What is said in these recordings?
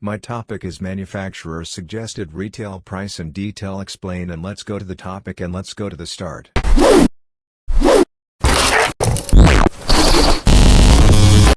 My topic is manufacturer's suggested retail price in detail explain, and let's go to the topic and let's go to the start.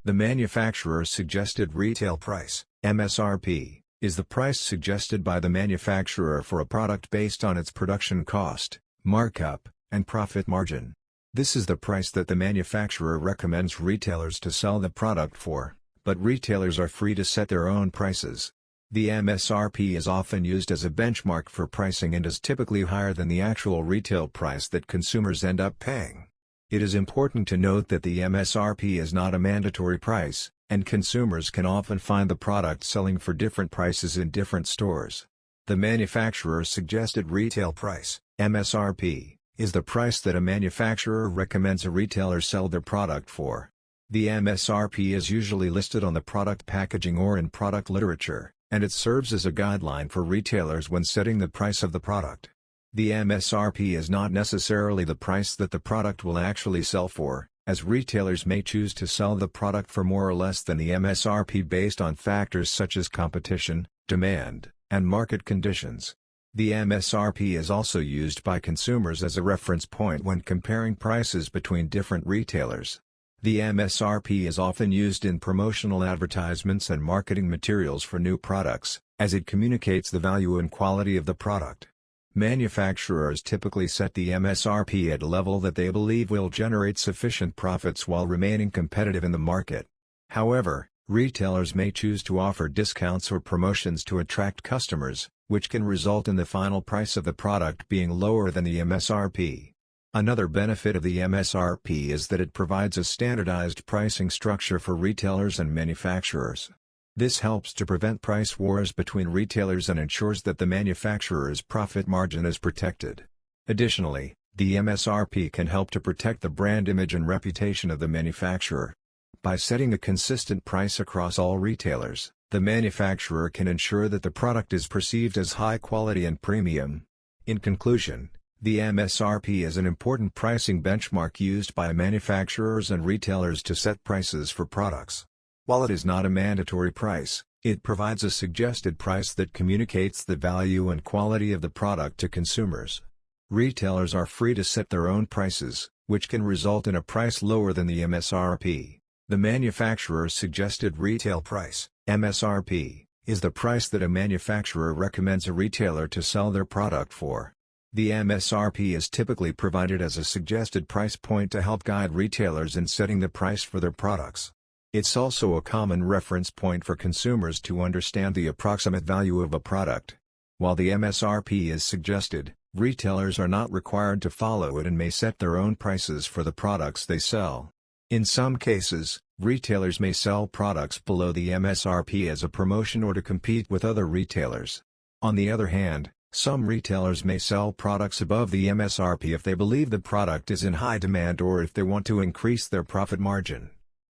The manufacturer's suggested retail price, MSRP, is the price suggested by the manufacturer for a product based on its production cost, markup, and profit margin. This is the price that the manufacturer recommends retailers to sell the product for, but retailers are free to set their own prices. The MSRP is often used as a benchmark for pricing and is typically higher than the actual retail price that consumers end up paying. It is important to note that the MSRP is not a mandatory price, and consumers can often find the product selling for different prices in different stores. The manufacturer's suggested retail price, MSRP, is the price that a manufacturer recommends a retailer sell their product for. The MSRP is usually listed on the product packaging or in product literature, and it serves as a guideline for retailers when setting the price of the product. The MSRP is not necessarily the price that the product will actually sell for, as retailers may choose to sell the product for more or less than the MSRP based on factors such as competition, demand, and market conditions. The MSRP is also used by consumers as a reference point when comparing prices between different retailers. The MSRP is often used in promotional advertisements and marketing materials for new products, as it communicates the value and quality of the product. Manufacturers typically set the MSRP at a level that they believe will generate sufficient profits while remaining competitive in the market. However, retailers may choose to offer discounts or promotions to attract customers, which can result in the final price of the product being lower than the MSRP. Another benefit of the MSRP is that it provides a standardized pricing structure for retailers and manufacturers. This helps to prevent price wars between retailers and ensures that the manufacturer's profit margin is protected. Additionally, the MSRP can help to protect the brand image and reputation of the manufacturer. By setting a consistent price across all retailers, the manufacturer can ensure that the product is perceived as high quality and premium. In conclusion, the MSRP is an important pricing benchmark used by manufacturers and retailers to set prices for products. While it is not a mandatory price, it provides a suggested price that communicates the value and quality of the product to consumers. Retailers are free to set their own prices, which can result in a price lower than the MSRP. The manufacturer's suggested retail price, MSRP, is the price that a manufacturer recommends a retailer to sell their product for. The MSRP is typically provided as a suggested price point to help guide retailers in setting the price for their products. It's also a common reference point for consumers to understand the approximate value of a product. While the MSRP is suggested, retailers are not required to follow it and may set their own prices for the products they sell. In some cases, retailers may sell products below the MSRP as a promotion or to compete with other retailers. On the other hand, some retailers may sell products above the MSRP if they believe the product is in high demand or if they want to increase their profit margin.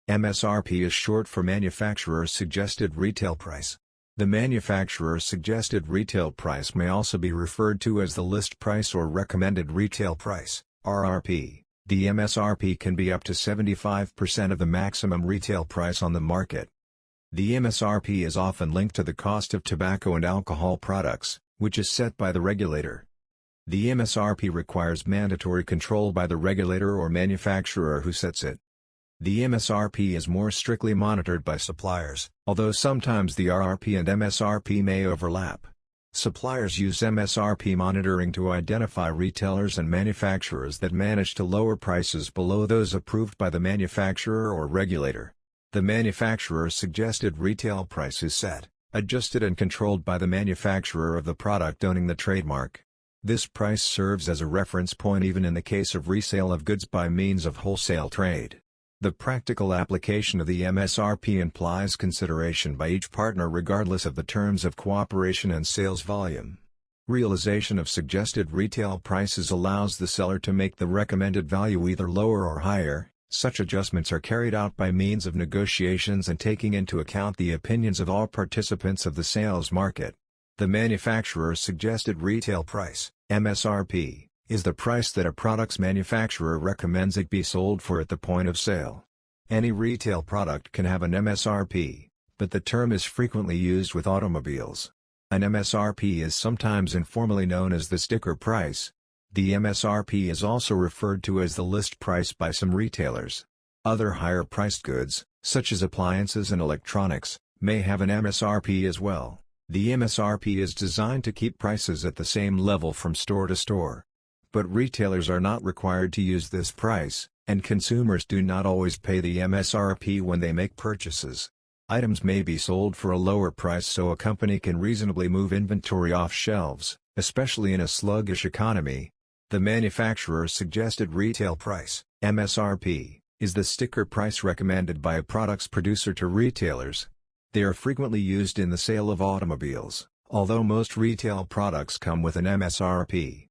MSRP is short for Manufacturer's Suggested Retail Price. The manufacturer's suggested retail price may also be referred to as the list price or recommended retail price, RRP. The MSRP can be up to 75% of the maximum retail price on the market. The MSRP is often linked to the cost of tobacco and alcohol products, which is set by the regulator. The MSRP requires mandatory control by the regulator or manufacturer who sets it. The MSRP is more strictly monitored by suppliers, although sometimes the RRP and MSRP may overlap. Suppliers use MSRP monitoring to identify retailers and manufacturers that manage to lower prices below those approved by the manufacturer or regulator. The manufacturer's suggested retail price is set, adjusted and controlled by the manufacturer of the product owning the trademark. This price serves as a reference point even in the case of resale of goods by means of wholesale trade. The practical application of the MSRP implies consideration by each partner regardless of the terms of cooperation and sales volume. Realization of suggested retail prices allows the seller to make the recommended value either lower or higher. Such adjustments are carried out by means of negotiations and taking into account the opinions of all participants of the sales market. The manufacturer's suggested retail price, MSRP, is the price that a product's manufacturer recommends it be sold for at the point of sale. Any retail product can have an MSRP, but the term is frequently used with automobiles. An MSRP is sometimes informally known as the sticker price. The MSRP is also referred to as the list price by some retailers. Other higher-priced goods, such as appliances and electronics, may have an MSRP as well. The MSRP is designed to keep prices at the same level from store to store. But retailers are not required to use this price, and consumers do not always pay the MSRP when they make purchases. Items may be sold for a lower price so a company can reasonably move inventory off shelves, especially in a sluggish economy. The manufacturer's suggested retail price, MSRP, is the sticker price recommended by a product's producer to retailers. They are frequently used in the sale of automobiles, although most retail products come with an MSRP.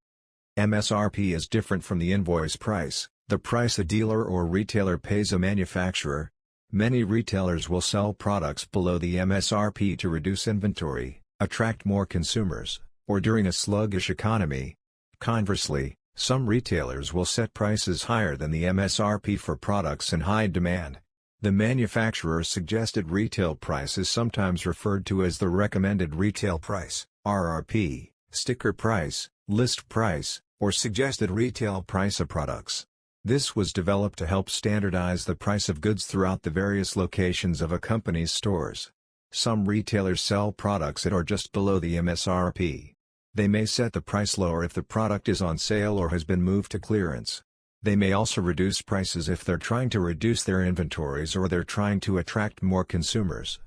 MSRP is different from the invoice price, the price a dealer or retailer pays a manufacturer. Many retailers will sell products below the MSRP to reduce inventory, attract more consumers, or during a sluggish economy. Conversely, some retailers will set prices higher than the MSRP for products in high demand. The manufacturer's suggested retail price is sometimes referred to as the recommended retail price, RRP, sticker price, list price, or suggested retail price of products. This was developed to help standardize the price of goods throughout the various locations of a company's stores. Some retailers sell products at or just below the MSRP. They may set the price lower if the product is on sale or has been moved to clearance. They may also reduce prices if they're trying to reduce their inventories or they're trying to attract more consumers.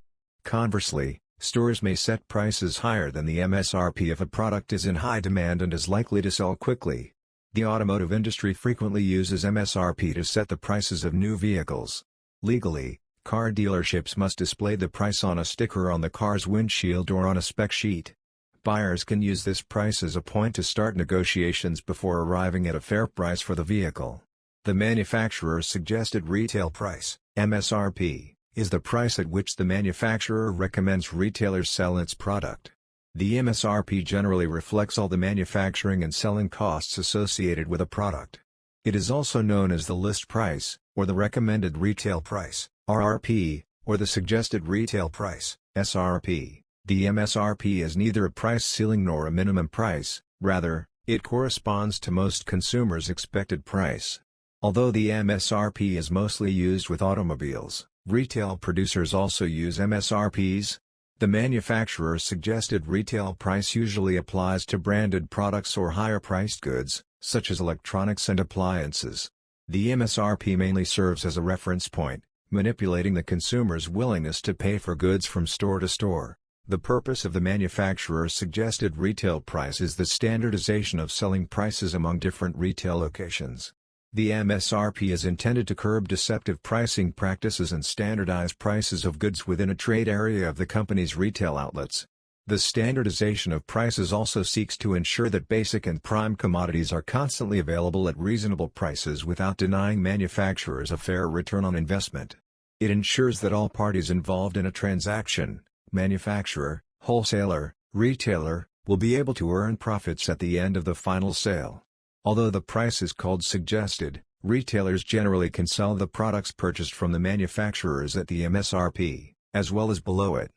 Conversely, stores may set prices higher than the MSRP if a product is in high demand and is likely to sell quickly. The automotive industry frequently uses MSRP to set the prices of new vehicles. Legally, car dealerships must display the price on a sticker on the car's windshield or on a spec sheet. Buyers can use this price as a point to start negotiations before arriving at a fair price for the vehicle. The manufacturer's suggested retail price, MSRP, is the price at which the manufacturer recommends retailers sell its product. The MSRP generally reflects all the manufacturing and selling costs associated with a product. It is also known as the list price, or the recommended retail price, RRP, or the suggested retail price, SRP. The MSRP is neither a price ceiling nor a minimum price, rather, it corresponds to most consumers' expected price. Although the MSRP is mostly used with automobiles, retail producers also use MSRPs. The manufacturer's suggested retail price usually applies to branded products or higher-priced goods, such as electronics and appliances. The MSRP mainly serves as a reference point, manipulating the consumer's willingness to pay for goods from store to store. The purpose of the manufacturer's suggested retail price is the standardization of selling prices among different retail locations. The MSRP is intended to curb deceptive pricing practices and standardize prices of goods within a trade area of the company's retail outlets. The standardization of prices also seeks to ensure that basic and prime commodities are constantly available at reasonable prices without denying manufacturers a fair return on investment. It ensures that all parties involved in a transaction, manufacturer, wholesaler, retailer, will be able to earn profits at the end of the final sale. Although the price is called suggested, retailers generally can sell the products purchased from the manufacturers at the MSRP, as well as below it.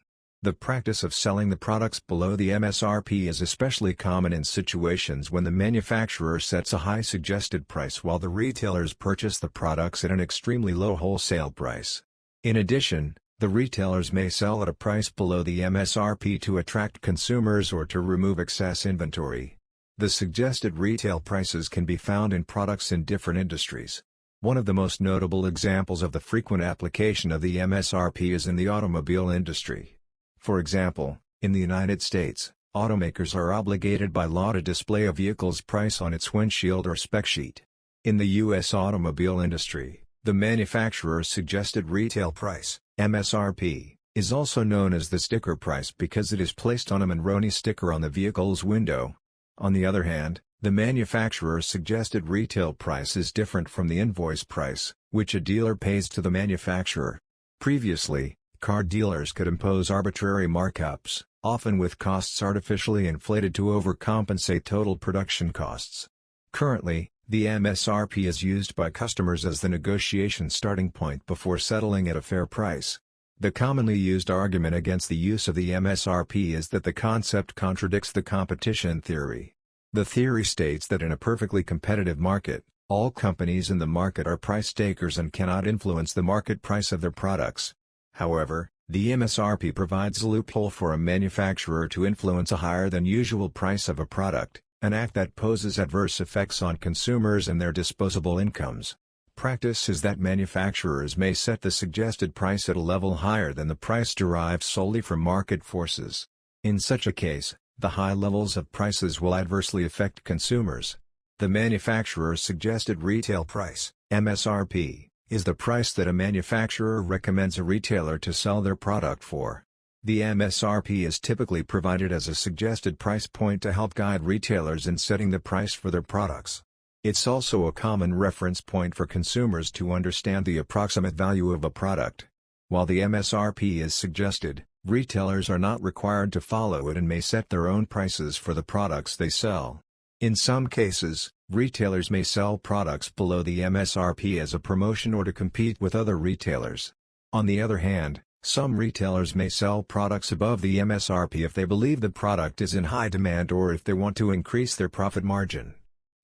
The practice of selling the products below the MSRP is especially common in situations when the manufacturer sets a high suggested price while the retailers purchase the products at an extremely low wholesale price. In addition, the retailers may sell at a price below the MSRP to attract consumers or to remove excess inventory. The suggested retail prices can be found in products in different industries. One of the most notable examples of the frequent application of the MSRP is in the automobile industry. For example, in the United States, automakers are obligated by law to display a vehicle's price on its windshield or spec sheet. In the U.S. automobile industry, the manufacturer's suggested retail price, MSRP, is also known as the sticker price because it is placed on a Monroney sticker on the vehicle's window. On the other hand, the manufacturer's suggested retail price is different from the invoice price, which a dealer pays to the manufacturer. Previously, car dealers could impose arbitrary markups, often with costs artificially inflated to overcompensate total production costs. Currently, the MSRP is used by customers as the negotiation starting point before settling at a fair price. The commonly used argument against the use of the MSRP is that the concept contradicts the competition theory. The theory states that in a perfectly competitive market, all companies in the market are price takers and cannot influence the market price of their products. However, the MSRP provides a loophole for a manufacturer to influence a higher than usual price of a product, an act that poses adverse effects on consumers and their disposable incomes. Practice is that manufacturers may set the suggested price at a level higher than the price derived solely from market forces. In such a case, the high levels of prices will adversely affect consumers. The manufacturer's suggested retail price, MSRP, is the price that a manufacturer recommends a retailer to sell their product for. The MSRP is typically provided as a suggested price point to help guide retailers in setting the price for their products. It's also a common reference point for consumers to understand the approximate value of a product. While the MSRP is suggested, retailers are not required to follow it and may set their own prices for the products they sell. In some cases, retailers may sell products below the MSRP as a promotion or to compete with other retailers. On the other hand, some retailers may sell products above the MSRP if they believe the product is in high demand or if they want to increase their profit margin.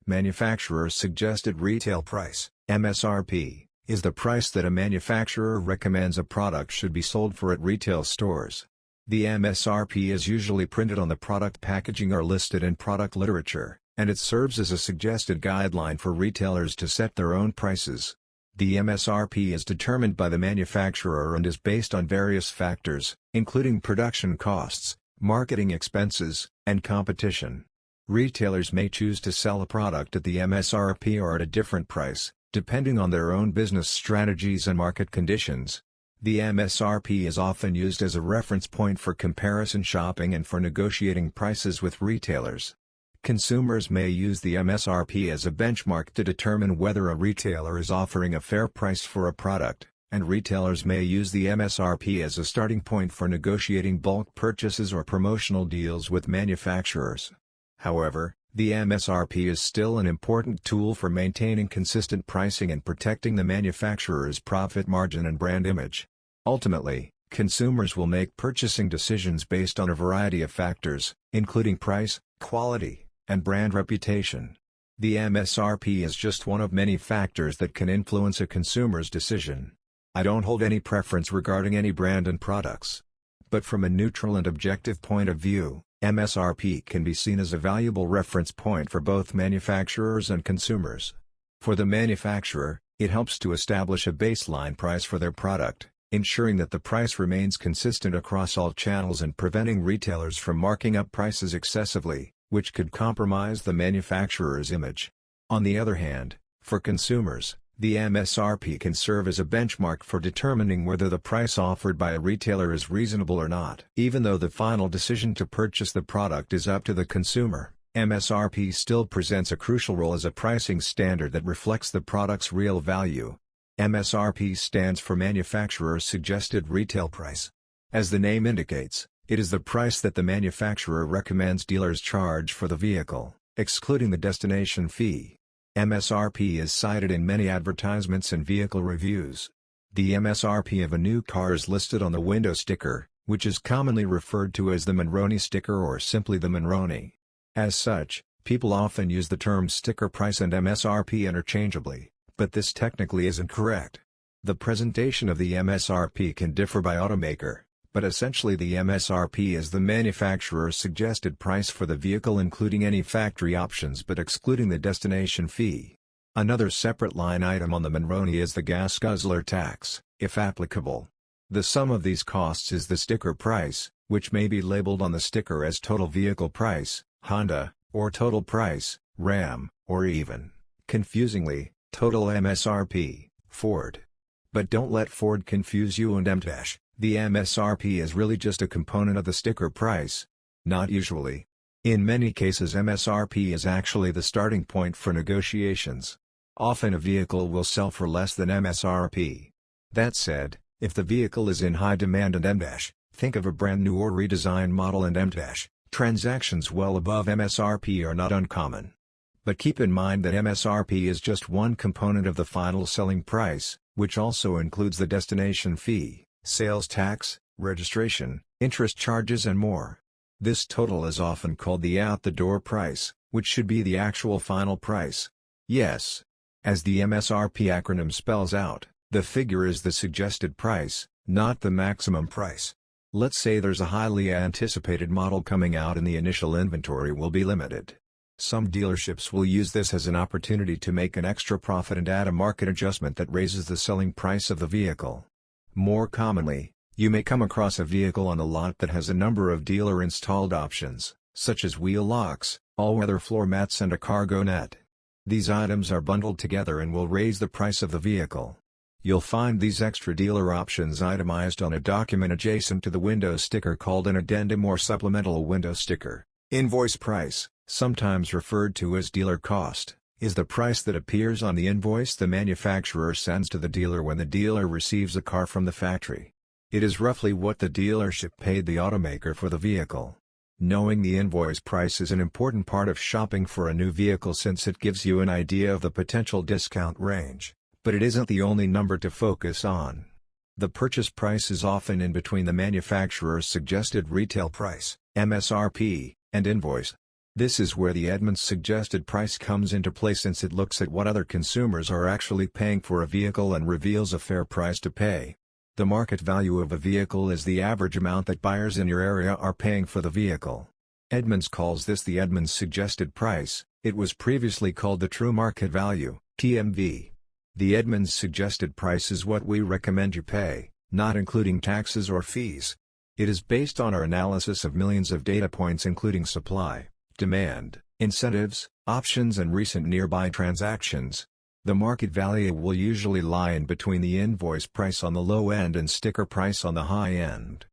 Manufacturer's suggested retail price, MSRP, is the price that a manufacturer recommends a product should be sold for at retail stores. The MSRP is usually printed on the product packaging or listed in product literature, and it serves as a suggested guideline for retailers to set their own prices. The MSRP is determined by the manufacturer and is based on various factors, including production costs, marketing expenses, and competition. Retailers may choose to sell a product at the MSRP or at a different price, depending on their own business strategies and market conditions. The MSRP is often used as a reference point for comparison shopping and for negotiating prices with retailers. Consumers may use the MSRP as a benchmark to determine whether a retailer is offering a fair price for a product, and retailers may use the MSRP as a starting point for negotiating bulk purchases or promotional deals with manufacturers. However, the MSRP is still an important tool for maintaining consistent pricing and protecting the manufacturer's profit margin and brand image. Ultimately, consumers will make purchasing decisions based on a variety of factors, including price, quality, and brand reputation. The MSRP is just one of many factors that can influence a consumer's decision. I don't hold any preference regarding any brand and products. But from a neutral and objective point of view, MSRP can be seen as a valuable reference point for both manufacturers and consumers. For the manufacturer, it helps to establish a baseline price for their product, ensuring that the price remains consistent across all channels and preventing retailers from marking up prices excessively, which could compromise the manufacturer's image. On the other hand, for consumers, the MSRP can serve as a benchmark for determining whether the price offered by a retailer is reasonable or not. Even though the final decision to purchase the product is up to the consumer, MSRP still presents a crucial role as a pricing standard that reflects the product's real value. MSRP stands for Manufacturer's Suggested Retail Price. As the name indicates, it is the price that the manufacturer recommends dealers charge for the vehicle, excluding the destination fee. MSRP is cited in many advertisements and vehicle reviews. The MSRP of a new car is listed on the window sticker, which is commonly referred to as the Monroney sticker or simply the Monroney. As such, people often use the terms sticker price and MSRP interchangeably, but this technically isn't correct. The presentation of the MSRP can differ by automaker, but essentially the MSRP is the manufacturer's suggested price for the vehicle including any factory options but excluding the destination fee. Another separate line item on the Monroney is the gas guzzler tax, if applicable. The sum of these costs is the sticker price, which may be labeled on the sticker as total vehicle price, Honda, or total price, Ram, or even, confusingly, total MSRP, Ford. But don't let Ford confuse you and M-. The MSRP is really just a component of the sticker price. Not usually. In many cases MSRP is actually the starting point for negotiations. Often a vehicle will sell for less than MSRP. That said, if the vehicle is in high demand and M-, think of a brand new or redesigned model and M-, transactions well above MSRP are not uncommon. But keep in mind that MSRP is just one component of the final selling price, which also includes the destination fee. sales tax, registration, interest charges and more. This total is often called the out-the-door price, which should be the actual final price. Yes. As the MSRP acronym spells out, the figure is the suggested price, not the maximum price. Let's say there's a highly anticipated model coming out and the initial inventory will be limited. Some dealerships will use this as an opportunity to make an extra profit and add a market adjustment that raises the selling price of the vehicle. More commonly, you may come across a vehicle on a lot that has a number of dealer-installed options, such as wheel locks, all-weather floor mats and a cargo net. These items are bundled together and will raise the price of the vehicle. You'll find these extra dealer options itemized on a document adjacent to the window sticker called an addendum or supplemental window sticker. Invoice price, sometimes referred to as dealer cost, is the price that appears on the invoice the manufacturer sends to the dealer when the dealer receives a car from the factory. It is roughly what the dealership paid the automaker for the vehicle. Knowing the invoice price is an important part of shopping for a new vehicle since it gives you an idea of the potential discount range, but it isn't the only number to focus on. The purchase price is often in between the manufacturer's suggested retail price, MSRP, and invoice. This is where the Edmunds suggested price comes into play since it looks at what other consumers are actually paying for a vehicle and reveals a fair price to pay. The market value of a vehicle is the average amount that buyers in your area are paying for the vehicle. Edmunds calls this the Edmunds suggested price. It was previously called the true market value, TMV. The Edmunds suggested price is what we recommend you pay, not including taxes or fees. It is based on our analysis of millions of data points including supply, demand, incentives, options and recent nearby transactions. The market value will usually lie in between the invoice price on the low end and sticker price on the high end.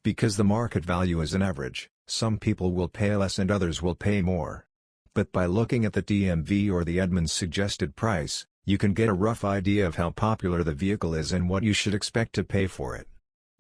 Because the market value is an average, some people will pay less and others will pay more. But by looking at the TMV or the Edmunds suggested price, you can get a rough idea of how popular the vehicle is and what you should expect to pay for it.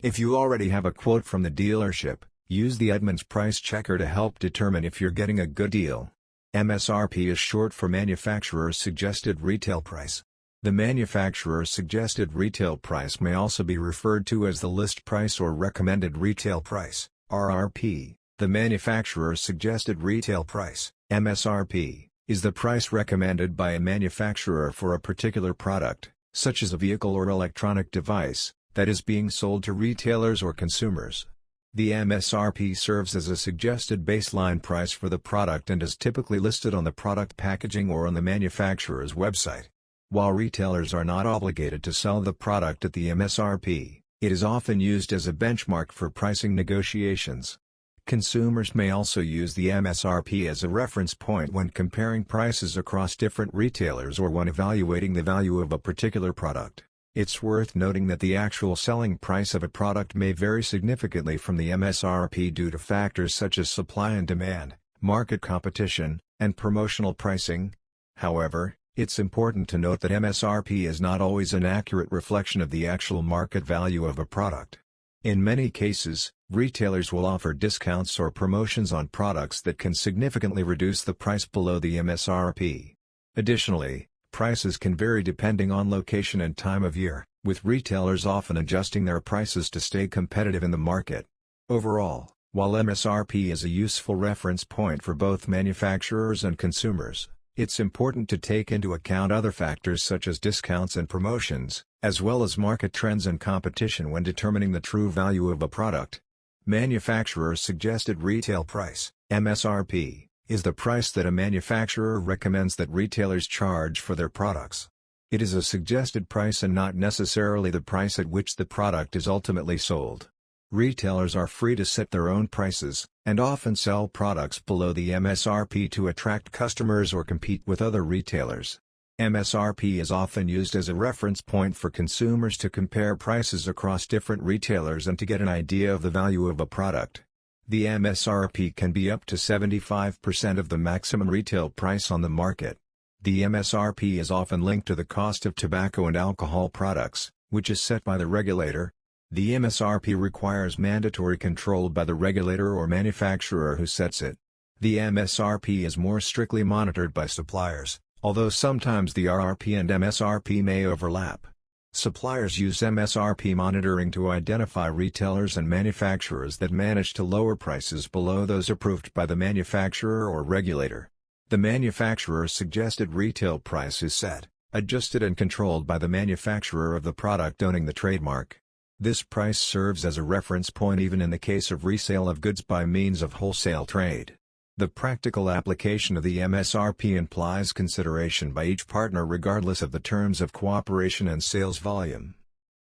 If you already have a quote from the dealership, use the Edmunds price checker to help determine if you're getting a good deal. MSRP is short for Manufacturer's Suggested Retail Price. The manufacturer's suggested retail price may also be referred to as the list price or recommended retail price, RRP. The manufacturer's suggested retail price, MSRP, is the price recommended by a manufacturer for a particular product, such as a vehicle or electronic device, that is being sold to retailers or consumers. The MSRP serves as a suggested baseline price for the product and is typically listed on the product packaging or on the manufacturer's website. While retailers are not obligated to sell the product at the MSRP, it is often used as a benchmark for pricing negotiations. Consumers may also use the MSRP as a reference point when comparing prices across different retailers or when evaluating the value of a particular product. It's worth noting that the actual selling price of a product may vary significantly from the MSRP due to factors such as supply and demand, market competition, and promotional pricing. However, it's important to note that MSRP is not always an accurate reflection of the actual market value of a product. In many cases, retailers will offer discounts or promotions on products that can significantly reduce the price below the MSRP. Additionally, prices can vary depending on location and time of year, with retailers often adjusting their prices to stay competitive in the market. Overall, while MSRP is a useful reference point for both manufacturers and consumers, it's important to take into account other factors such as discounts and promotions, as well as market trends and competition when determining the true value of a product. Manufacturer's Suggested Retail Price, MSRP, is the price that a manufacturer recommends that retailers charge for their products. It is a suggested price and not necessarily the price at which the product is ultimately sold. Retailers are free to set their own prices, and often sell products below the MSRP to attract customers or compete with other retailers. MSRP is often used as a reference point for consumers to compare prices across different retailers and to get an idea of the value of a product. The MSRP can be up to 75% of the maximum retail price on the market. The MSRP is often linked to the cost of tobacco and alcohol products, which is set by the regulator. The MSRP requires mandatory control by the regulator or manufacturer who sets it. The MSRP is more strictly monitored by suppliers, although sometimes the RRP and MSRP may overlap. Suppliers use MSRP monitoring to identify retailers and manufacturers that manage to lower prices below those approved by the manufacturer or regulator. The manufacturer's suggested retail price is set, adjusted and controlled by the manufacturer of the product owning the trademark. This price serves as a reference point even in the case of resale of goods by means of wholesale trade. The practical application of the MSRP implies consideration by each partner regardless of the terms of cooperation and sales volume.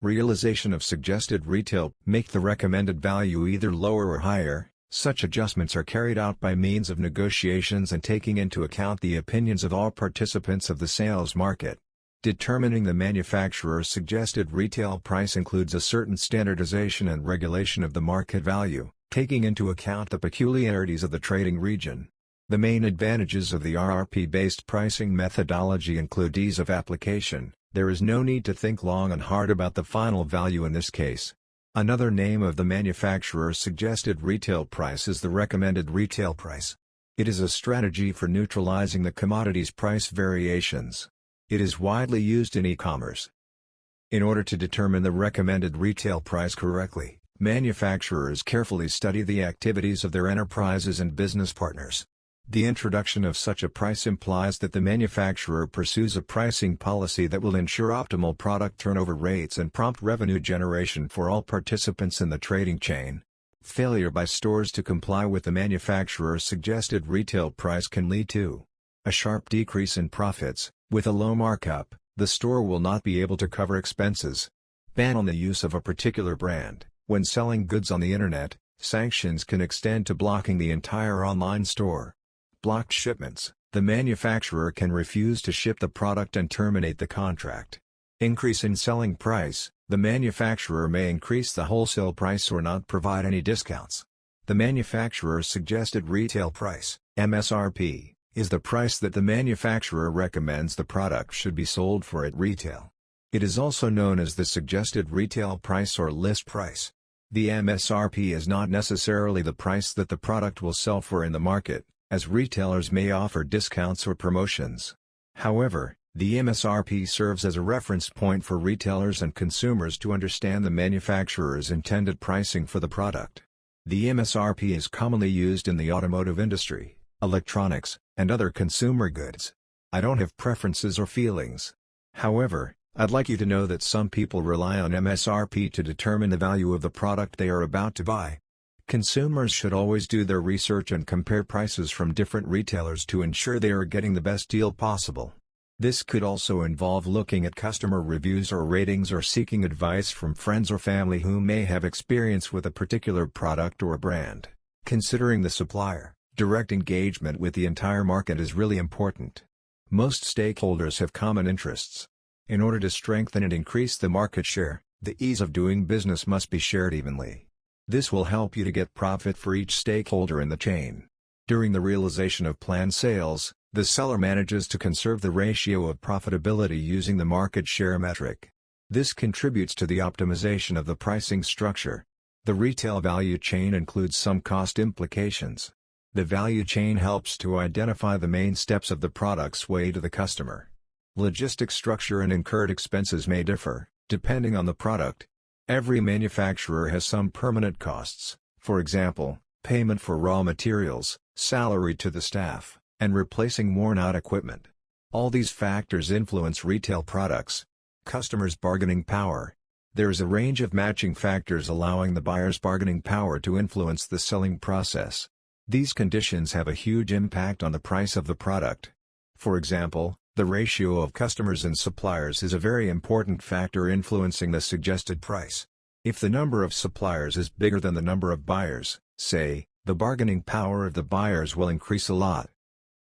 Realization of suggested retail make the recommended value either lower or higher. Such adjustments are carried out by means of negotiations and taking into account the opinions of all participants of the sales market. Determining the manufacturer's suggested retail price includes a certain standardization and regulation of the market value, taking into account the peculiarities of the trading region. The main advantages of the RRP-based pricing methodology include ease of application. There is no need to think long and hard about the final value in this case. Another name of the manufacturer's suggested retail price is the recommended retail price. It is a strategy for neutralizing the commodity's price variations. It is widely used in e-commerce. In order to determine the recommended retail price correctly, manufacturers carefully study the activities of their enterprises and business partners. The introduction of such a price implies that the manufacturer pursues a pricing policy that will ensure optimal product turnover rates and prompt revenue generation for all participants in the trading chain. Failure by stores to comply with the manufacturer's suggested retail price can lead to a sharp decrease in profits. With a low markup, the store will not be able to cover expenses. Ban on the use of a particular brand. When selling goods on the internet, sanctions can extend to blocking the entire online store. Blocked shipments. The manufacturer can refuse to ship the product and terminate the contract. Increase in selling price. The manufacturer may increase the wholesale price or not provide any discounts. The manufacturer's suggested retail price, MSRP, is the price that the manufacturer recommends the product should be sold for at retail. It is also known as the suggested retail price or list price. The MSRP is not necessarily the price that the product will sell for in the market, as retailers may offer discounts or promotions. However, the MSRP serves as a reference point for retailers and consumers to understand the manufacturer's intended pricing for the product. The MSRP is commonly used in the automotive industry, electronics, and other consumer goods. I don't have preferences or feelings. However, I'd like you to know that some people rely on MSRP to determine the value of the product they are about to buy. Consumers should always do their research and compare prices from different retailers to ensure they are getting the best deal possible. This could also involve looking at customer reviews or ratings or seeking advice from friends or family who may have experience with a particular product or brand. Considering the supplier, direct engagement with the entire market is really important. Most stakeholders have common interests. In order to strengthen and increase the market share, the ease of doing business must be shared evenly. This will help you to get profit for each stakeholder in the chain. During the realization of planned sales, the seller manages to conserve the ratio of profitability using the market share metric. This contributes to the optimization of the pricing structure. The retail value chain includes some cost implications. The value chain helps to identify the main steps of the product's way to the customer. Logistics structure and incurred expenses may differ, depending on the product. Every manufacturer has some permanent costs, for example, payment for raw materials, salary to the staff, and replacing worn-out equipment. All these factors influence retail products. Customers' bargaining power. There is a range of matching factors allowing the buyer's bargaining power to influence the selling process. These conditions have a huge impact on the price of the product. For example, the ratio of customers and suppliers is a very important factor influencing the suggested price. If the number of suppliers is bigger than the number of buyers, say, the bargaining power of the buyers will increase a lot.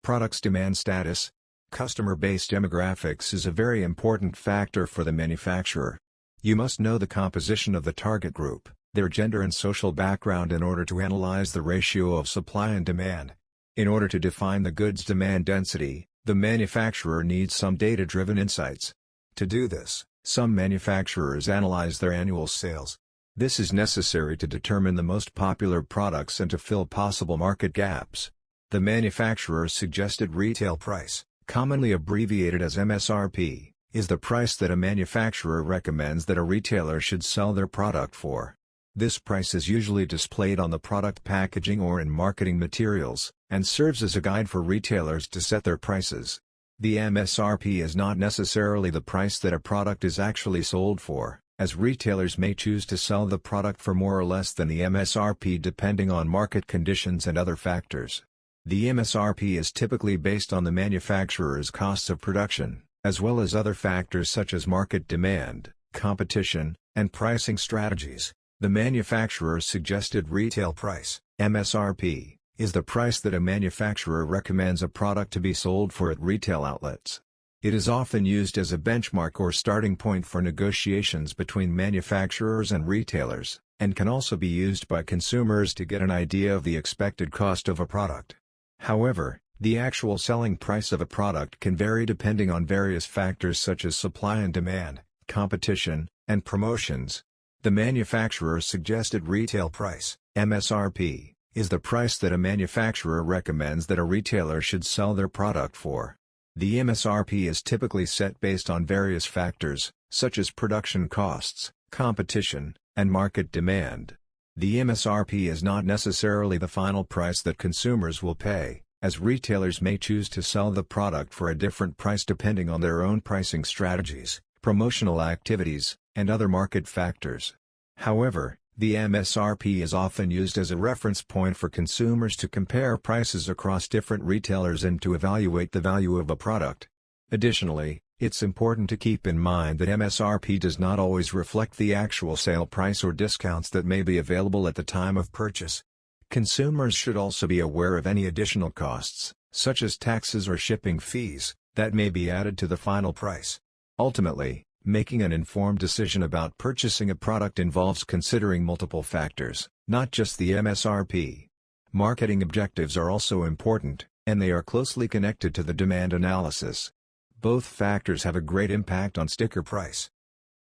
Products demand status. Customer-based demographics is a very important factor for the manufacturer. You must know the composition of the target group, their gender and social background in order to analyze the ratio of supply and demand. In order to define the goods demand density, the manufacturer needs some data-driven insights. To do this, some manufacturers analyze their annual sales. This is necessary to determine the most popular products and to fill possible market gaps. The manufacturer's suggested retail price, commonly abbreviated as MSRP, is the price that a manufacturer recommends that a retailer should sell their product for. This price is usually displayed on the product packaging or in marketing materials, and serves as a guide for retailers to set their prices. The MSRP is not necessarily the price that a product is actually sold for, as retailers may choose to sell the product for more or less than the MSRP depending on market conditions and other factors. The MSRP is typically based on the manufacturer's costs of production, as well as other factors such as market demand, competition, and pricing strategies. The manufacturer's suggested retail price, MSRP, is the price that a manufacturer recommends a product to be sold for at retail outlets. It is often used as a benchmark or starting point for negotiations between manufacturers and retailers, and can also be used by consumers to get an idea of the expected cost of a product. However, the actual selling price of a product can vary depending on various factors such as supply and demand, competition, and promotions. The manufacturer's suggested retail price, MSRP, is the price that a manufacturer recommends that a retailer should sell their product for. The MSRP is typically set based on various factors, such as production costs, competition, and market demand. The MSRP is not necessarily the final price that consumers will pay, as retailers may choose to sell the product for a different price depending on their own pricing strategies, promotional activities, and other market factors. However, the MSRP is often used as a reference point for consumers to compare prices across different retailers and to evaluate the value of a product. Additionally, it's important to keep in mind that MSRP does not always reflect the actual sale price or discounts that may be available at the time of purchase. Consumers should also be aware of any additional costs, such as taxes or shipping fees, that may be added to the final price. Ultimately, making an informed decision about purchasing a product involves considering multiple factors, not just the MSRP. Marketing objectives are also important, and they are closely connected to the demand analysis. Both factors have a great impact on sticker price.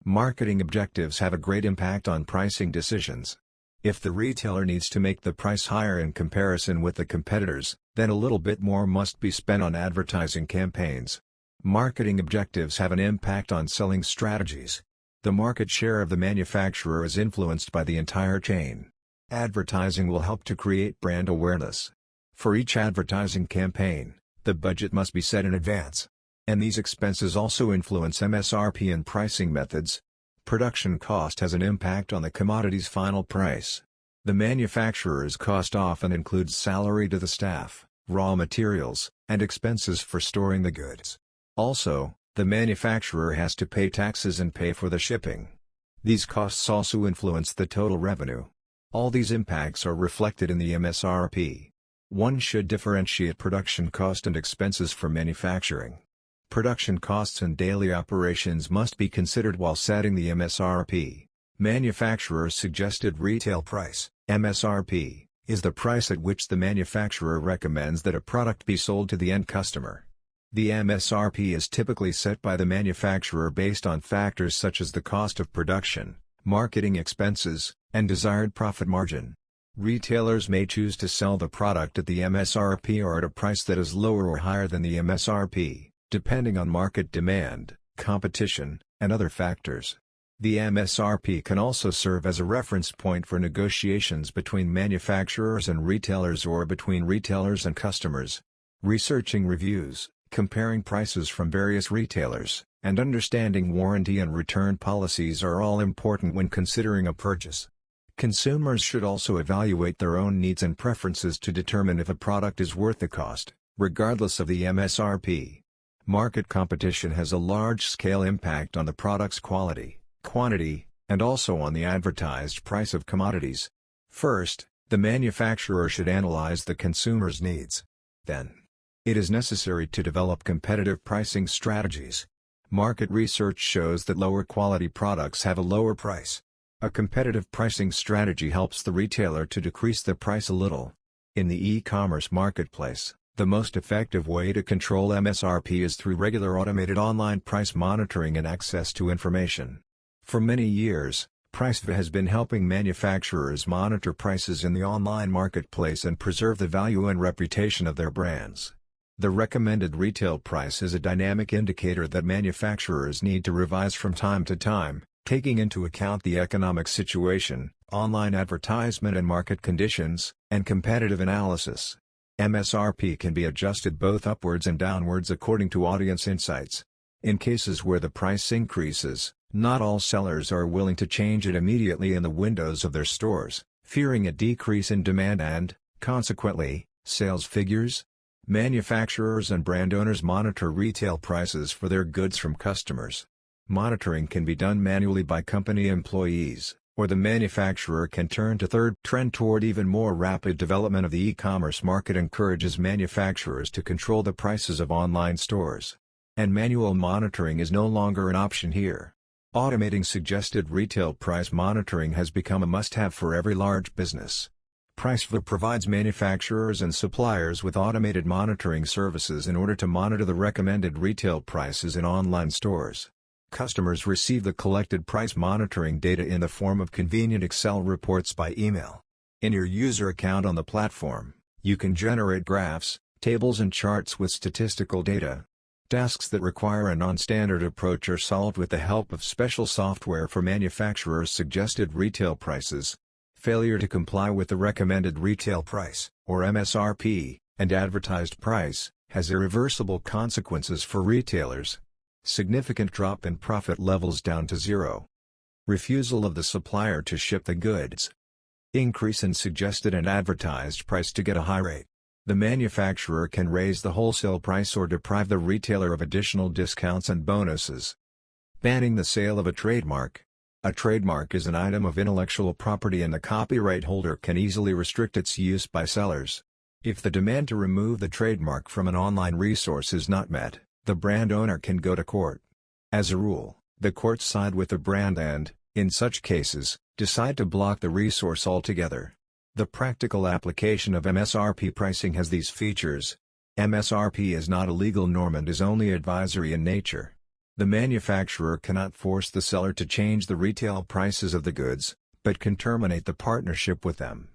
Marketing objectives have a great impact on pricing decisions. If the retailer needs to make the price higher in comparison with the competitors, then a little bit more must be spent on advertising campaigns. Marketing objectives have an impact on selling strategies. The market share of the manufacturer is influenced by the entire chain. Advertising will help to create brand awareness. For each advertising campaign, the budget must be set in advance. And these expenses also influence MSRP and pricing methods. Production cost has an impact on the commodity's final price. The manufacturer's cost often includes salary to the staff, raw materials, and expenses for storing the goods. Also, the manufacturer has to pay taxes and pay for the shipping. These costs also influence the total revenue. All these impacts are reflected in the MSRP. One should differentiate production cost and expenses for manufacturing. Production costs and daily operations must be considered while setting the MSRP. Manufacturer's suggested retail price, MSRP, is the price at which the manufacturer recommends that a product be sold to the end customer. The MSRP is typically set by the manufacturer based on factors such as the cost of production, marketing expenses, and desired profit margin. Retailers may choose to sell the product at the MSRP or at a price that is lower or higher than the MSRP, depending on market demand, competition, and other factors. The MSRP can also serve as a reference point for negotiations between manufacturers and retailers or between retailers and customers. Researching reviews, comparing prices from various retailers, and understanding warranty and return policies are all important when considering a purchase. Consumers should also evaluate their own needs and preferences to determine if a product is worth the cost, regardless of the MSRP. Market competition has a large-scale impact on the product's quality, quantity, and also on the advertised price of commodities. First, the manufacturer should analyze the consumer's needs. Then, it is necessary to develop competitive pricing strategies. Market research shows that lower-quality products have a lower price. A competitive pricing strategy helps the retailer to decrease the price a little. In the e-commerce marketplace, the most effective way to control MSRP is through regular automated online price monitoring and access to information. For many years, PriceV has been helping manufacturers monitor prices in the online marketplace and preserve the value and reputation of their brands. The recommended retail price is a dynamic indicator that manufacturers need to revise from time to time, taking into account the economic situation, online advertisement and market conditions, and competitive analysis. MSRP can be adjusted both upwards and downwards according to audience insights. In cases where the price increases, not all sellers are willing to change it immediately in the windows of their stores, fearing a decrease in demand and, consequently, sales figures. Manufacturers and brand owners monitor retail prices for their goods from customers. Monitoring can be done manually by company employees, or the manufacturer can turn to third. Trend toward even more rapid development of the e-commerce market encourages manufacturers to control the prices of online stores. And manual monitoring is no longer an option here. Automating suggested retail price monitoring has become a must-have for every large business. Priceful provides manufacturers and suppliers with automated monitoring services in order to monitor the recommended retail prices in online stores. Customers receive the collected price monitoring data in the form of convenient Excel reports by email. In your user account on the platform, you can generate graphs, tables and charts with statistical data. Tasks that require a non-standard approach are solved with the help of special software for manufacturers' suggested retail prices. Failure to comply with the recommended retail price, or MSRP, and advertised price, has irreversible consequences for retailers. Significant drop in profit levels down to zero. Refusal of the supplier to ship the goods. Increase in suggested and advertised price to get a high rate. The manufacturer can raise the wholesale price or deprive the retailer of additional discounts and bonuses. Banning the sale of a trademark. A trademark is an item of intellectual property and the copyright holder can easily restrict its use by sellers. If the demand to remove the trademark from an online resource is not met, the brand owner can go to court. As a rule, the courts side with the brand and, in such cases, decide to block the resource altogether. The practical application of MSRP pricing has these features. MSRP is not a legal norm and is only advisory in nature. The manufacturer cannot force the seller to change the retail prices of the goods, but can terminate the partnership with them.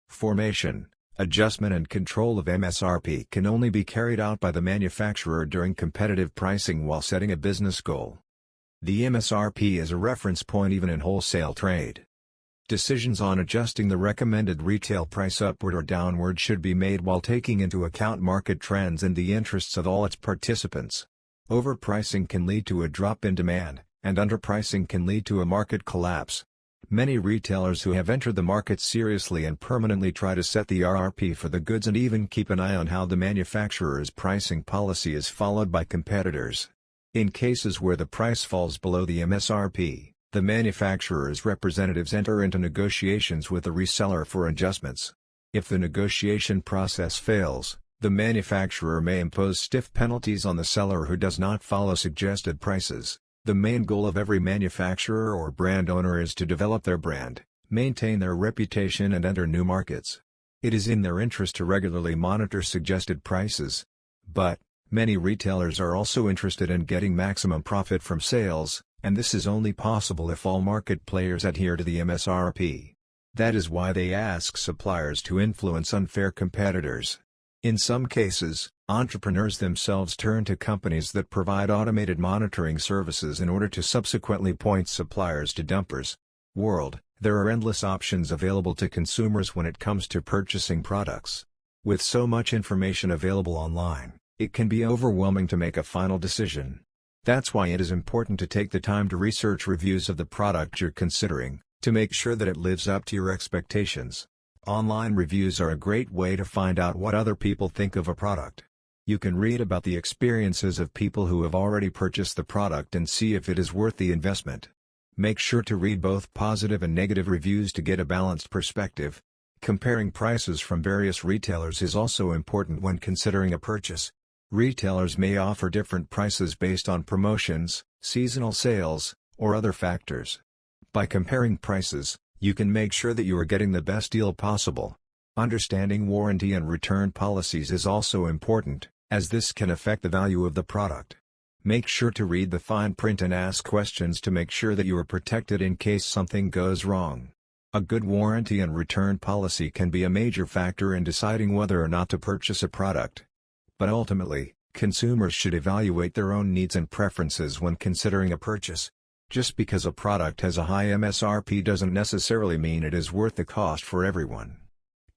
Formation, adjustment and control of MSRP can only be carried out by the manufacturer during competitive pricing while setting a business goal. The MSRP is a reference point even in wholesale trade. Decisions on adjusting the recommended retail price upward or downward should be made while taking into account market trends and the interests of all its participants. Overpricing can lead to a drop in demand, and underpricing can lead to a market collapse. Many retailers who have entered the market seriously and permanently try to set the RRP for the goods and even keep an eye on how the manufacturer's pricing policy is followed by competitors. In cases where the price falls below the MSRP, the manufacturer's representatives enter into negotiations with the reseller for adjustments. If the negotiation process fails, the manufacturer may impose stiff penalties on the seller who does not follow suggested prices. The main goal of every manufacturer or brand owner is to develop their brand, maintain their reputation and enter new markets. It is in their interest to regularly monitor suggested prices. But, many retailers are also interested in getting maximum profit from sales, and this is only possible if all market players adhere to the MSRP. That is why they ask suppliers to influence unfair competitors. In some cases, entrepreneurs themselves turn to companies that provide automated monitoring services in order to subsequently point suppliers to dumpers. There are endless options available to consumers when it comes to purchasing products. With so much information available online, it can be overwhelming to make a final decision. That's why it is important to take the time to research reviews of the product you're considering, to make sure that it lives up to your expectations. Online reviews are a great way to find out what other people think of a product. You can read about the experiences of people who have already purchased the product and see if it is worth the investment. Make sure to read both positive and negative reviews to get a balanced perspective. Comparing prices from various retailers is also important when considering a purchase. Retailers may offer different prices based on promotions, seasonal sales, or other factors. By comparing prices, you can make sure that you are getting the best deal possible. Understanding warranty and return policies is also important, as this can affect the value of the product. Make sure to read the fine print and ask questions to make sure that you are protected in case something goes wrong. A good warranty and return policy can be a major factor in deciding whether or not to purchase a product. But ultimately, consumers should evaluate their own needs and preferences when considering a purchase. Just because a product has a high MSRP doesn't necessarily mean it is worth the cost for everyone.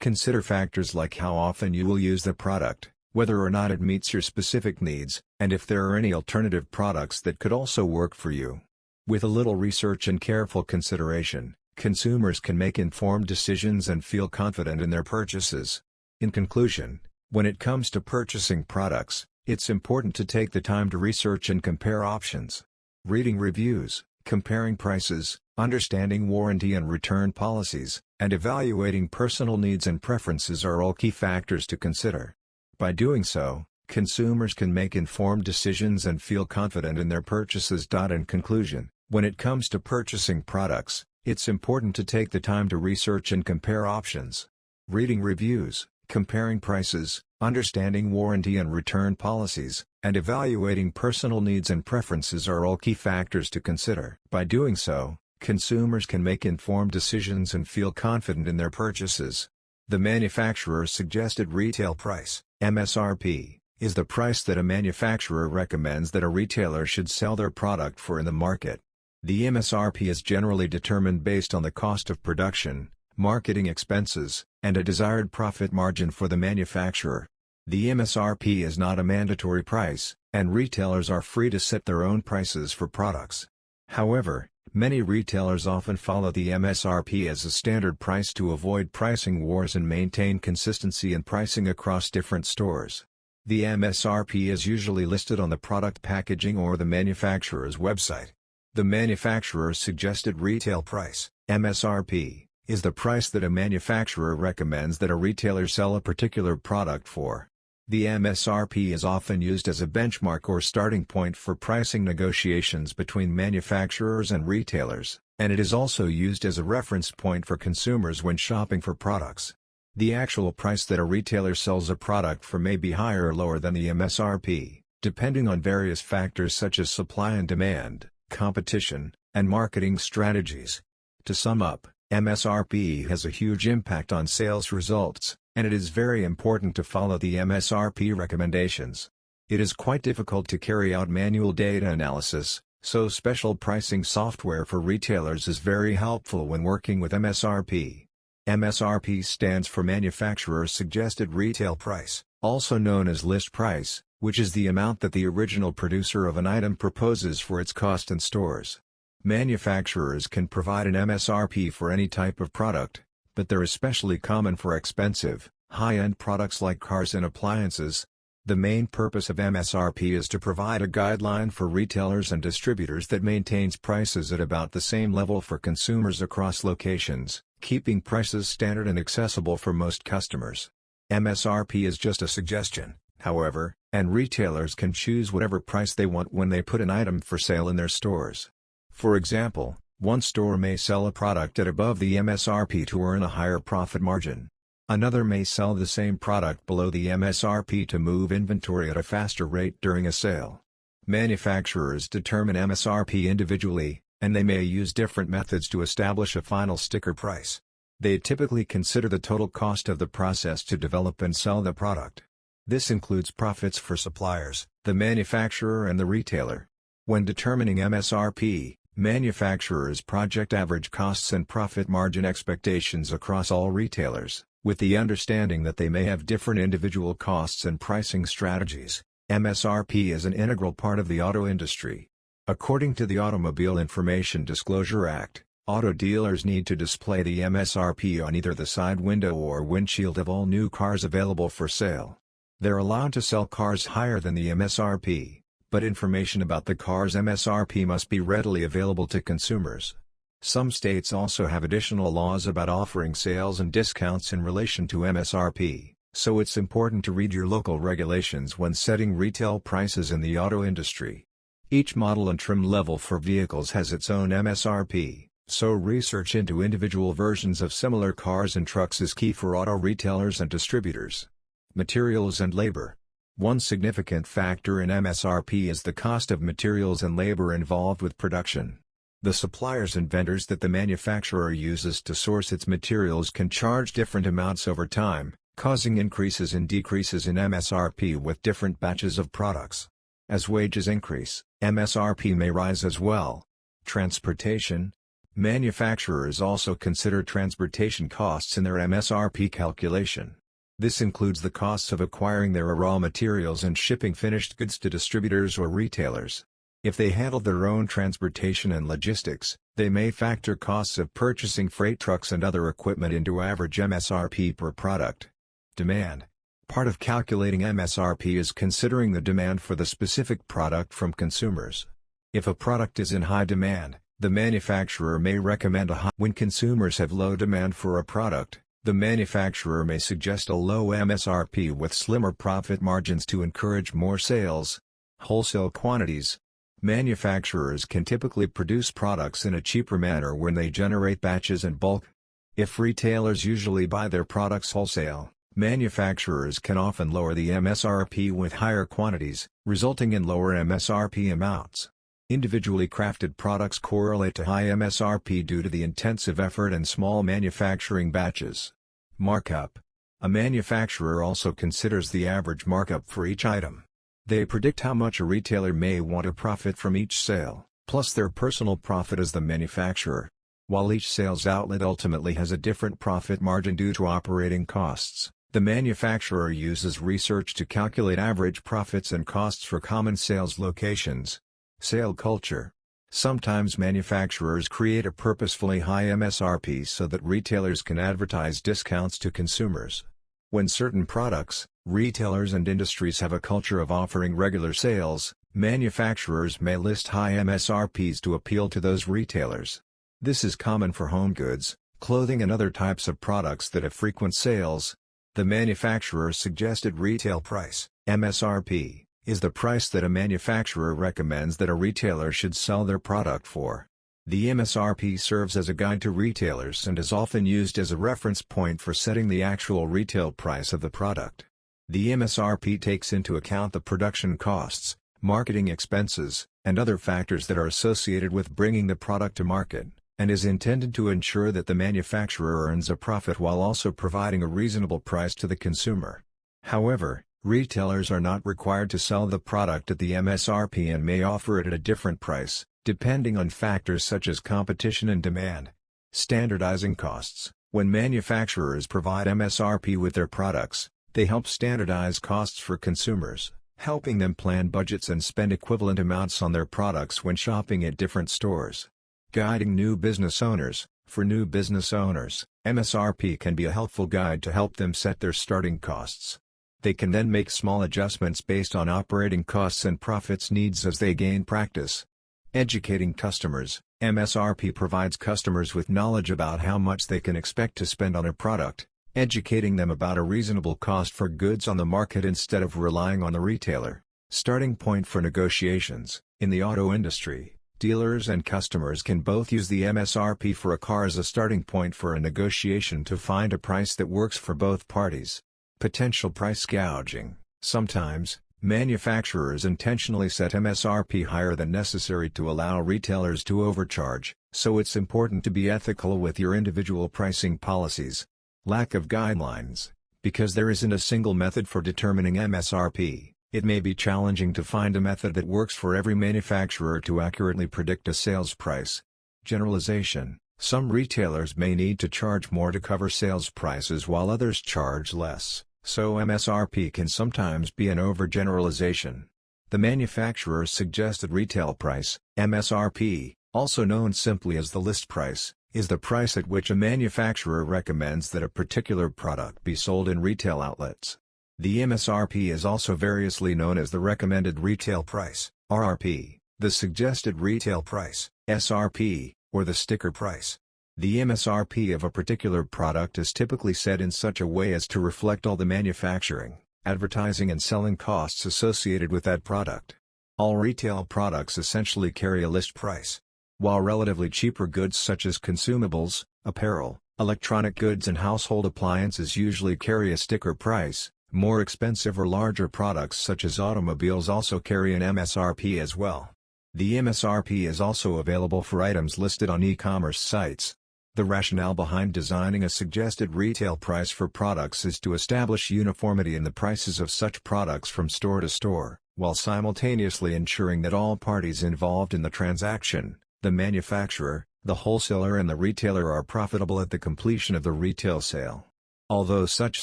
Consider factors like how often you will use the product, whether or not it meets your specific needs, and if there are any alternative products that could also work for you. With a little research and careful consideration, consumers can make informed decisions and feel confident in their purchases. In conclusion, when it comes to purchasing products, it's important to take the time to research and compare options. Reading reviews, comparing prices, understanding warranty and return policies, and evaluating personal needs and preferences are all key factors to consider. By doing so, consumers can make informed decisions and feel confident in their purchases. In conclusion, when it comes to purchasing products, it's important to take the time to research and compare options. Reading reviews, comparing prices, understanding warranty and return policies, and evaluating personal needs and preferences are all key factors to consider. By doing so, consumers can make informed decisions and feel confident in their purchases. The manufacturer's suggested retail price, MSRP, is the price that a manufacturer recommends that a retailer should sell their product for in the market. The MSRP is generally determined based on the cost of production, marketing expenses, and a desired profit margin for the manufacturer. The MSRP is not a mandatory price, and retailers are free to set their own prices for products. However, many retailers often follow the MSRP as a standard price to avoid pricing wars and maintain consistency in pricing across different stores. The MSRP is usually listed on the product packaging or the manufacturer's website. The manufacturer's suggested retail price, MSRP, is the price that a manufacturer recommends that a retailer sell a particular product for. The MSRP is often used as a benchmark or starting point for pricing negotiations between manufacturers and retailers, and it is also used as a reference point for consumers when shopping for products. The actual price that a retailer sells a product for may be higher or lower than the MSRP, depending on various factors such as supply and demand, competition, and marketing strategies. To sum up, MSRP has a huge impact on sales results, and it is very important to follow the MSRP recommendations. It is quite difficult to carry out manual data analysis, so special pricing software for retailers is very helpful when working with MSRP. MSRP stands for Manufacturer's Suggested Retail Price, also known as list price, which is the amount that the original producer of an item proposes for its cost in stores. Manufacturers can provide an MSRP for any type of product, but they're especially common for expensive, high-end products like cars and appliances. The main purpose of MSRP is to provide a guideline for retailers and distributors that maintains prices at about the same level for consumers across locations, keeping prices standard and accessible for most customers. MSRP is just a suggestion, however, and retailers can choose whatever price they want when they put an item for sale in their stores. For example, one store may sell a product at above the MSRP to earn a higher profit margin. Another may sell the same product below the MSRP to move inventory at a faster rate during a sale. Manufacturers determine MSRP individually, and they may use different methods to establish a final sticker price. They typically consider the total cost of the process to develop and sell the product. This includes profits for suppliers, the manufacturer and the retailer. When determining MSRP, manufacturers project average costs and profit margin expectations across all retailers, with the understanding that they may have different individual costs and pricing strategies. MSRP is an integral part of the auto industry. According to the Automobile Information Disclosure Act, auto dealers need to display the MSRP on either the side window or windshield of all new cars available for sale. They're allowed to sell cars higher than the MSRP, but information about the car's MSRP must be readily available to consumers. Some states also have additional laws about offering sales and discounts in relation to MSRP, so it's important to read your local regulations when setting retail prices in the auto industry. Each model and trim level for vehicles has its own MSRP, so research into individual versions of similar cars and trucks is key for auto retailers and distributors. Materials and labor. One significant factor in MSRP is the cost of materials and labor involved with production. The suppliers and vendors that the manufacturer uses to source its materials can charge different amounts over time, causing increases and decreases in MSRP with different batches of products. As wages increase, MSRP may rise as well. Transportation. Manufacturers also consider transportation costs in their MSRP calculation. This includes the costs of acquiring their raw materials and shipping finished goods to distributors or retailers. If they handle their own transportation and logistics, they may factor costs of purchasing freight trucks and other equipment into average MSRP per product. Demand. Part of calculating MSRP is considering the demand for the specific product from consumers. If a product is in high demand, the manufacturer may recommend a high. When consumers have low demand for a product, the manufacturer may suggest a low MSRP with slimmer profit margins to encourage more sales. Wholesale quantities. Manufacturers can typically produce products in a cheaper manner when they generate batches in bulk. If retailers usually buy their products wholesale, manufacturers can often lower the MSRP with higher quantities, resulting in lower MSRP amounts. Individually crafted products correlate to high MSRP due to the intensive effort and small manufacturing batches. Markup. A manufacturer also considers the average markup for each item. They predict how much a retailer may want to profit from each sale, plus their personal profit as the manufacturer. While each sales outlet ultimately has a different profit margin due to operating costs, the manufacturer uses research to calculate average profits and costs for common sales locations. Sale culture. Sometimes manufacturers create a purposefully high MSRP so that retailers can advertise discounts to consumers. When certain products, retailers and industries have a culture of offering regular sales, manufacturers may list high MSRPs to appeal to those retailers. This is common for home goods, clothing and other types of products that have frequent sales. The manufacturer's suggested retail price, MSRP, is the price that a manufacturer recommends that a retailer should sell their product for. The MSRP serves as a guide to retailers and is often used as a reference point for setting the actual retail price of the product. The MSRP takes into account the production costs, marketing expenses, and other factors that are associated with bringing the product to market, and is intended to ensure that the manufacturer earns a profit while also providing a reasonable price to the consumer. However, retailers are not required to sell the product at the MSRP and may offer it at a different price, depending on factors such as competition and demand. Standardizing costs. When manufacturers provide MSRP with their products, they help standardize costs for consumers, helping them plan budgets and spend equivalent amounts on their products when shopping at different stores. Guiding new business owners. For new business owners, MSRP can be a helpful guide to help them set their starting costs. They can then make small adjustments based on operating costs and profits needs as they gain practice. Educating customers. MSRP provides customers with knowledge about how much they can expect to spend on a product, educating them about a reasonable cost for goods on the market instead of relying on the retailer. Starting point for negotiations. In the auto industry, dealers and customers can both use the MSRP for a car as a starting point for a negotiation to find a price that works for both parties. Potential price gouging. Sometimes, manufacturers intentionally set MSRP higher than necessary to allow retailers to overcharge, so it's important to be ethical with your individual pricing policies. Lack of guidelines. Because there isn't a single method for determining MSRP, it may be challenging to find a method that works for every manufacturer to accurately predict a sales price. Generalization. Some retailers may need to charge more to cover sales prices while others charge less, so MSRP can sometimes be an overgeneralization. The manufacturer's suggested retail price, MSRP, also known simply as the list price, is the price at which a manufacturer recommends that a particular product be sold in retail outlets. The MSRP is also variously known as the recommended retail price, RRP, the suggested retail price, SRP, or the sticker price. The MSRP of a particular product is typically set in such a way as to reflect all the manufacturing, advertising and selling costs associated with that product. All retail products essentially carry a list price. While relatively cheaper goods such as consumables, apparel, electronic goods and household appliances usually carry a sticker price, more expensive or larger products such as automobiles also carry an MSRP as well. The MSRP is also available for items listed on e-commerce sites. The rationale behind designing a suggested retail price for products is to establish uniformity in the prices of such products from store to store, while simultaneously ensuring that all parties involved in the transaction, the manufacturer, the wholesaler and the retailer, are profitable at the completion of the retail sale. Although such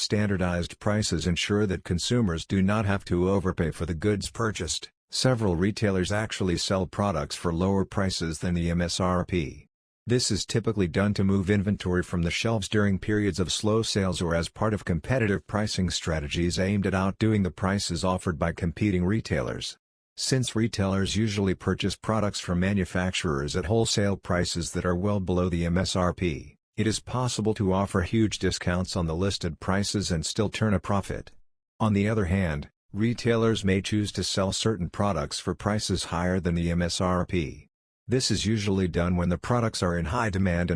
standardized prices ensure that consumers do not have to overpay for the goods purchased, several retailers actually sell products for lower prices than the MSRP. This is typically done to move inventory from the shelves during periods of slow sales or as part of competitive pricing strategies aimed at outdoing the prices offered by competing retailers. Since retailers usually purchase products from manufacturers at wholesale prices that are well below the MSRP, it is possible to offer huge discounts on the listed prices and still turn a profit. On the other hand, retailers may choose to sell certain products for prices higher than the MSRP. This is usually done when the products are in high demand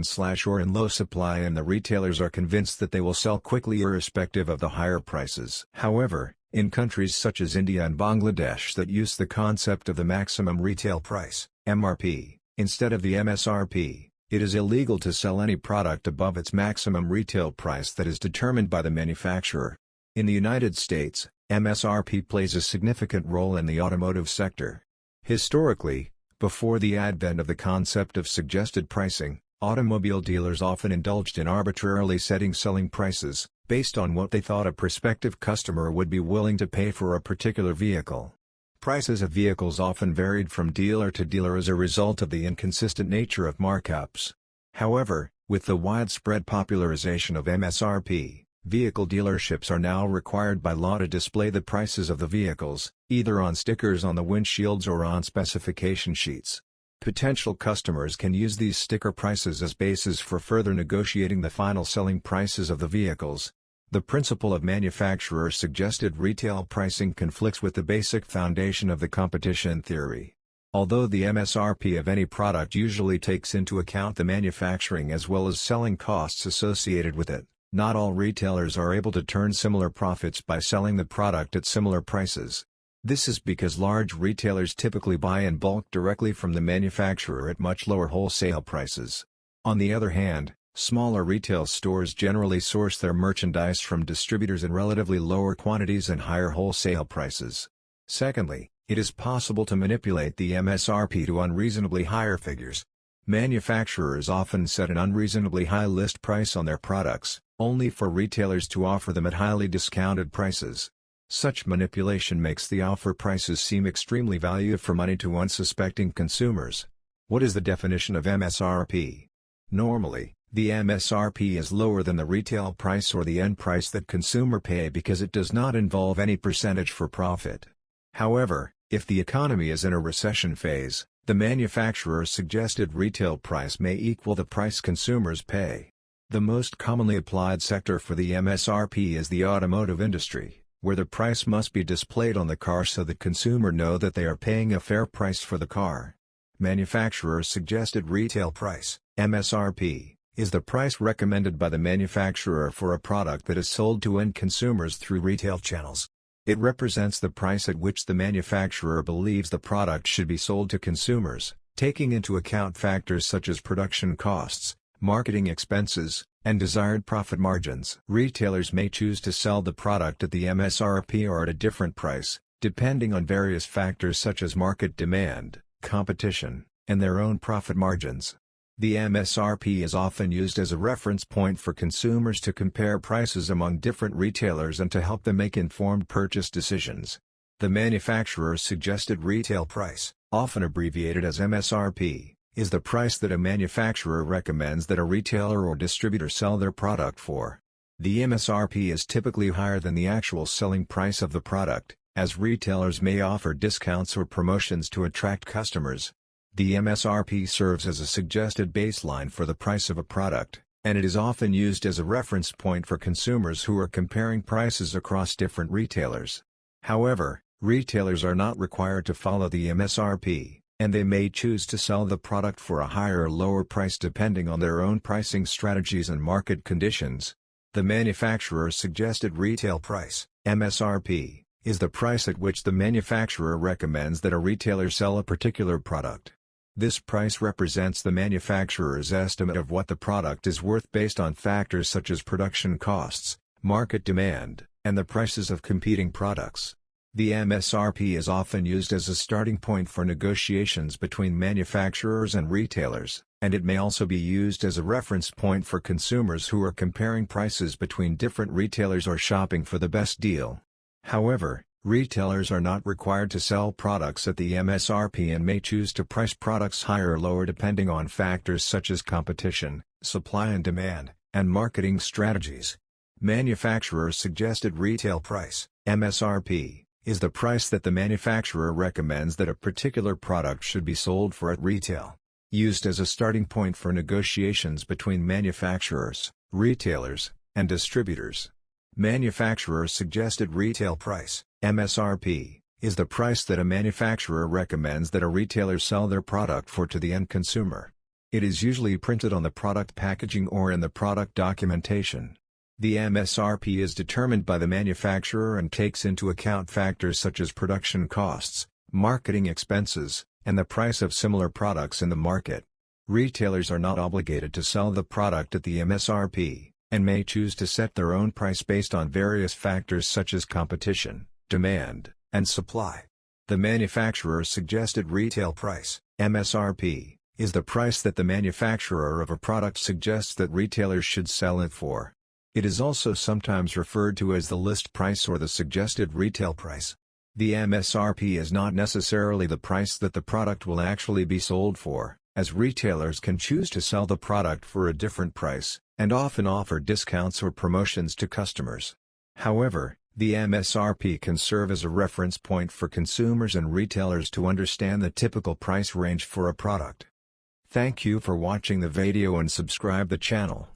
or in low supply and the retailers are convinced that they will sell quickly irrespective of the higher prices. However, in countries such as India and Bangladesh that use the concept of the maximum retail price, MRP, instead of the MSRP, it is illegal to sell any product above its maximum retail price that is determined by the manufacturer. In the United States, MSRP plays a significant role in the automotive sector. Historically, before the advent of the concept of suggested pricing, automobile dealers often indulged in arbitrarily setting selling prices, based on what they thought a prospective customer would be willing to pay for a particular vehicle. Prices of vehicles often varied from dealer to dealer as a result of the inconsistent nature of markups. However, with the widespread popularization of MSRP, vehicle dealerships are now required by law to display the prices of the vehicles, either on stickers on the windshields or on specification sheets. Potential customers can use these sticker prices as bases for further negotiating the final selling prices of the vehicles. The principle of manufacturer-suggested retail pricing conflicts with the basic foundation of the competition theory. Although the MSRP of any product usually takes into account the manufacturing as well as selling costs associated with it, not all retailers are able to turn similar profits by selling the product at similar prices. This is because large retailers typically buy in bulk directly from the manufacturer at much lower wholesale prices. On the other hand, smaller retail stores generally source their merchandise from distributors in relatively lower quantities and higher wholesale prices. Secondly, it is possible to manipulate the MSRP to unreasonably higher figures. Manufacturers often set an unreasonably high list price on their products, only for retailers to offer them at highly discounted prices. Such manipulation makes the offer prices seem extremely value for money to unsuspecting consumers. What is the definition of MSRP? Normally, the MSRP is lower than the retail price or the end price that consumer pay because it does not involve any percentage for profit. However, if the economy is in a recession phase, the manufacturer's suggested retail price may equal the price consumers pay. The most commonly applied sector for the MSRP is the automotive industry, where the price must be displayed on the car so that consumers know that they are paying a fair price for the car. Manufacturer's suggested retail price, MSRP, is the price recommended by the manufacturer for a product that is sold to end consumers through retail channels. It represents the price at which the manufacturer believes the product should be sold to consumers, taking into account factors such as production costs, marketing expenses, and desired profit margins. Retailers may choose to sell the product at the MSRP or at a different price, depending on various factors such as market demand, competition, and their own profit margins. The MSRP is often used as a reference point for consumers to compare prices among different retailers and to help them make informed purchase decisions. The manufacturer's suggested retail price, often abbreviated as MSRP, is the price that a manufacturer recommends that a retailer or distributor sell their product for. The MSRP is typically higher than the actual selling price of the product, as retailers may offer discounts or promotions to attract customers. The MSRP serves as a suggested baseline for the price of a product, and it is often used as a reference point for consumers who are comparing prices across different retailers. However, retailers are not required to follow the MSRP, and they may choose to sell the product for a higher or lower price depending on their own pricing strategies and market conditions. The manufacturer's suggested retail price, MSRP, is the price at which the manufacturer recommends that a retailer sell a particular product. This price represents the manufacturer's estimate of what the product is worth based on factors such as production costs, market demand, and the prices of competing products. The MSRP is often used as a starting point for negotiations between manufacturers and retailers, and it may also be used as a reference point for consumers who are comparing prices between different retailers or shopping for the best deal. However, retailers are not required to sell products at the MSRP and may choose to price products higher or lower depending on factors such as competition, supply and demand, and marketing strategies. Manufacturer's suggested retail price, MSRP, is the price that the manufacturer recommends that a particular product should be sold for at retail. Used as a starting point for negotiations between manufacturers, retailers, and distributors. Manufacturer's suggested retail price, MSRP, is the price that a manufacturer recommends that a retailer sell their product for to the end consumer. It is usually printed on the product packaging or in the product documentation. The MSRP is determined by the manufacturer and takes into account factors such as production costs, marketing expenses, and the price of similar products in the market. Retailers are not obligated to sell the product at the MSRP, and may choose to set their own price based on various factors such as competition, demand, and supply. The manufacturer's suggested retail price, MSRP, is the price that the manufacturer of a product suggests that retailers should sell it for. It is also sometimes referred to as the list price or the suggested retail price. The MSRP is not necessarily the price that the product will actually be sold for, as retailers can choose to sell the product for a different price, and often offer discounts or promotions to customers. However, the MSRP can serve as a reference point for consumers and retailers to understand the typical price range for a product. Thank you for watching the video and subscribe the channel.